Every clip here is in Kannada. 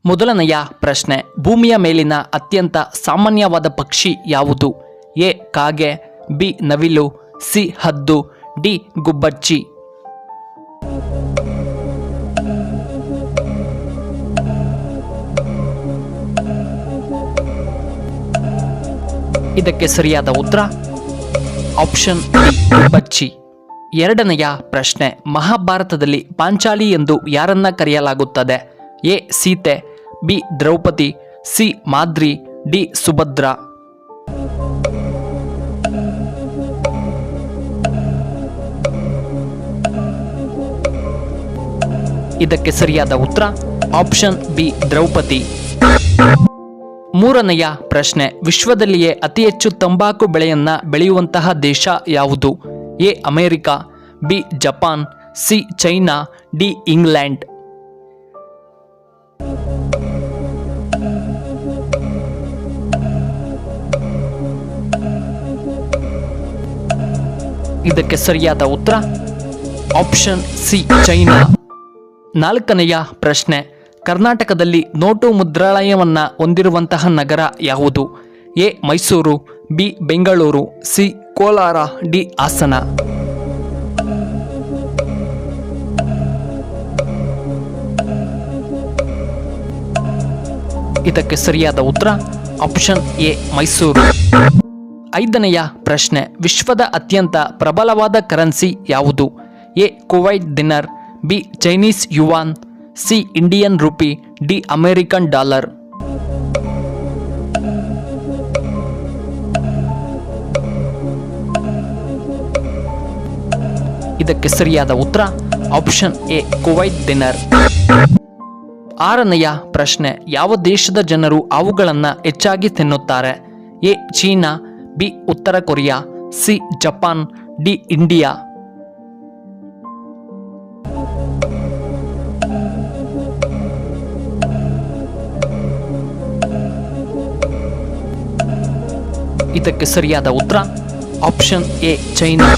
ಮೊದಲನೆಯ ಪ್ರಶ್ನೆ, ಭೂಮಿಯ ಮೇಲಿನ ಅತ್ಯಂತ ಸಾಮಾನ್ಯವಾದ ಪಕ್ಷಿ ಯಾವುದು? ಎ ಕಾಗೆ, ಬಿ ನವಿಲು, ಸಿ ಹದ್ದು, ಡಿ ಗುಬ್ಬಚ್ಚಿ. ಇದಕ್ಕೆ ಸರಿಯಾದ ಉತ್ತರ ಆಪ್ಷನ್ ಡಿ ಗುಬ್ಬಚ್ಚಿ. ಎರಡನೆಯ ಪ್ರಶ್ನೆ, ಮಹಾಭಾರತದಲ್ಲಿ ಪಾಂಚಾಲಿ ಎಂದು ಯಾರನ್ನ ಕರೆಯಲಾಗುತ್ತದೆ? A Sita, B Draupadi, C Madri, D Subhadra. ಇದಕ್ಕೆ ಸರಿಯಾದ ಉತ್ತರ ಆಪ್ಷನ್ ಬಿ ದ್ರೌಪದಿ. ಮೂರನೆಯ ಪ್ರಶ್ನೆ, ವಿಶ್ವದಲ್ಲಿಯೇ ಅತಿ ಹೆಚ್ಚು ತಂಬಾಕು ಬೆಳೆಯನ್ನ ಬೆಳೆಯುವಂತಹ ದೇಶ ಯಾವುದು? A America, B Japan, C China, D England. ಇದಕ್ಕೆ ಸರಿಯಾದ ಉತ್ತರ ಆಪ್ಷನ್ ಸಿ ಚೈನಾ. ನಾಲ್ಕನೆಯ ಪ್ರಶ್ನೆ, ಕರ್ನಾಟಕದಲ್ಲಿ ನೋಟು ಮುದ್ರಾಲಯವನ್ನ ಹೊಂದಿರುವಂತಹ ನಗರ ಯಾವುದು? A Mysuru, B Bengaluru, C Kolar, D Hassan. ಇದಕ್ಕೆ ಸರಿಯಾದ ಉತ್ತರ ಆಪ್ಷನ್ ಎ ಮೈಸೂರು. ಐದನೆಯ ಪ್ರಶ್ನೆ, ವಿಶ್ವದ ಅತ್ಯಂತ ಪ್ರಬಲವಾದ ಕರೆನ್ಸಿ ಯಾವುದು? A Kuwait ದಿನಾರ್, B Chinese yuan, C Indian rupee, D American dollar. ಇದಕ್ಕೆ ಸರಿಯಾದ ಉತ್ತರ ಆಪ್ಷನ್ ಎ ಕುವೈಟ್ ದಿನಾರ್. ಆರನೆಯ ಪ್ರಶ್ನೆ, ಯಾವ ದೇಶದ ಜನರು ಅವುಗಳನ್ನು ಹೆಚ್ಚಾಗಿ ತಿನ್ನುತ್ತಾರೆ? ಎ ಚೀನಾ, ಬಿ ಉತ್ತರ Korea, C Japan, D India. ಇದಕ್ಕೆ ಸರಿಯಾದ ಉತ್ತರ ಆಪ್ಷನ್ ಎ ಚೈನಾ.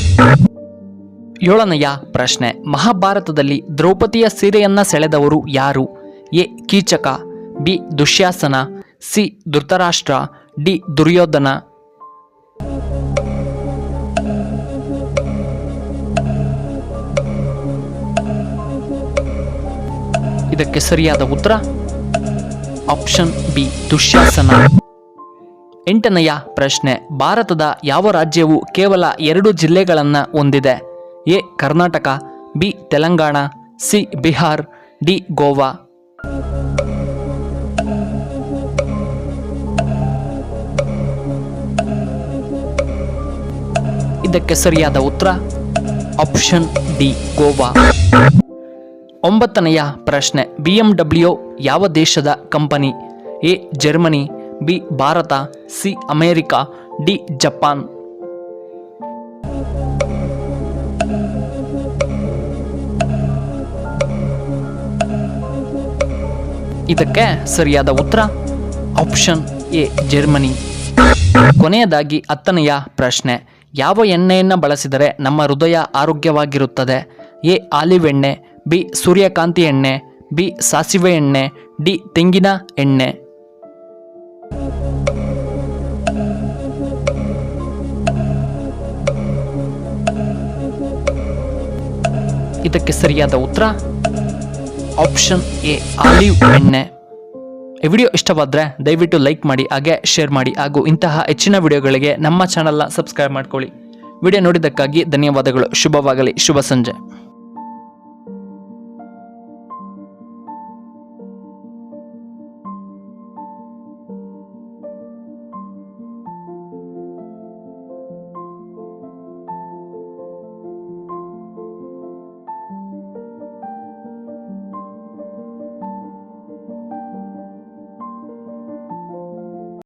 ಏಳನೆಯ ಪ್ರಶ್ನೆ, ಮಹಾಭಾರತದಲ್ಲಿ ದ್ರೌಪದಿಯ ಸೀರೆಯನ್ನ ಸೆಳೆದವರು ಯಾರು? A Keechaka, B Dushasana, C Dhritarashtra, D Duryodhana. ಇದಕ್ಕೆ ಸರಿಯಾದ ಉತ್ತರ ಆಪ್ಷನ್ ಬಿ ದುಶ್ಯಾಸನ. ಎಂಟನೆಯ ಪ್ರಶ್ನೆ, ಭಾರತದ ಯಾವ ರಾಜ್ಯವು ಕೇವಲ 2 ಜಿಲ್ಲೆಗಳನ್ನು ಹೊಂದಿದೆ? A Karnataka, B Telangana, C Bihar, D Goa. ಇದಕ್ಕೆ ಸರಿಯಾದ ಉತ್ತರ ಆಪ್ಷನ್ ಡಿ ಗೋವಾ. ಒಂಬತ್ತನೆಯ ಪ್ರಶ್ನೆ, BMW ಯಾವ ದೇಶದ company? A Germany, B Bharat, C America, D Japan. ಇದಕ್ಕೆ ಸರಿಯಾದ ಉತ್ತರ ಆಪ್ಷನ್ ಎ ಜರ್ಮನಿ. ಕೊನೆಯದಾಗಿ 10ನೆಯ ಪ್ರಶ್ನೆ, ಯಾವ ಎಣ್ಣೆಯನ್ನು ಬಳಸಿದರೆ ನಮ್ಮ ಹೃದಯ ಆರೋಗ್ಯವಾಗಿರುತ್ತದೆ? ಎ ಆಲಿವ್ ಎಣ್ಣೆ, ಬಿ ಸೂರ್ಯಕಾಂತಿ ಎಣ್ಣೆ, ಬಿ ಸಾಸಿವೆ ಎಣ್ಣೆ, ಡಿ ತೆಂಗಿನ ಎಣ್ಣೆ. ಇದಕ್ಕೆ ಸರಿಯಾದ ಉತ್ತರ ಆಪ್ಷನ್ ಎ ಆಲಿವ್ ಎಣ್ಣೆ. ಈ ವಿಡಿಯೋ ಇಷ್ಟವಾದರೆ ದಯವಿಟ್ಟು ಲೈಕ್ ಮಾಡಿ, ಹಾಗೆ ಶೇರ್ ಮಾಡಿ, ಹಾಗೂ ಇಂತಹ ಹೆಚ್ಚಿನ ವಿಡಿಯೋಗಳಿಗೆ ನಮ್ಮ ಚಾನಲ್ನ ಸಬ್ಸ್ಕ್ರೈಬ್ ಮಾಡ್ಕೊಳ್ಳಿ. ವಿಡಿಯೋ ನೋಡಿದ್ದಕ್ಕಾಗಿ ಧನ್ಯವಾದಗಳು. ಶುಭವಾಗಲಿ. ಶುಭ ಸಂಜೆ.